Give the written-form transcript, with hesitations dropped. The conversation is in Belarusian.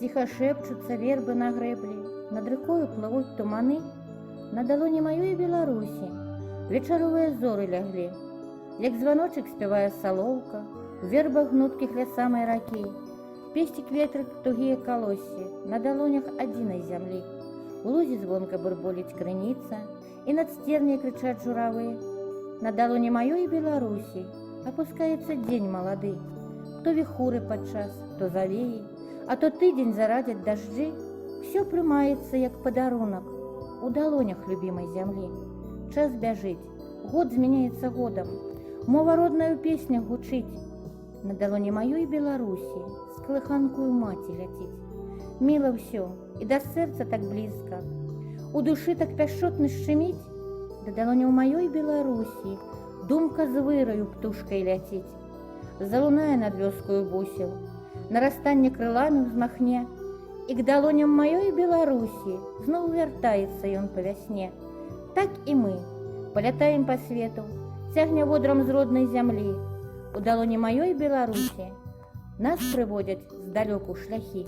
Ціха шепчуцца вербы на грэблі, над рыкою плывуць туманы, на далоні маёй Беларусі вечаровыя зоры ляглі. Як званочак спявае салоўка, у вербах гнуткіх ля самай ракі, песцік ветрык тугія калоссі, на далонях адзінай зямлі. У лузе звонка бурболіць крыніца, і над сцерняй крычаць журавы. На далоні маёй Беларусі апускаецца дзень малады. То віхуры падчас, то завеі, а то тыдзень зарадзяць дажджы. Всё прымаецца як падарунак у далонях любімай зямлі. Час бяжыць, год змяняецца годам, мова родная ў песнях гучыць. На далоні маёй Беларусі з клыханкую маці ляціць. Міла ўсё, і да сэрца так блізка, у душы так пяшчотна шчыміць. Да далоняў маёй Беларусі думка з выраю птушкай ляціць. Залунае над вёскаю бусел, нарастанне крыламі ўзмахне, і к далоням маёй Беларусі зноў вяртаецца ён па вясне. Так і мы палятаем па свету, цягне водрам з роднай зямлі. У далоні маёй Беларусі нас прыводзяць здалёку шляхі.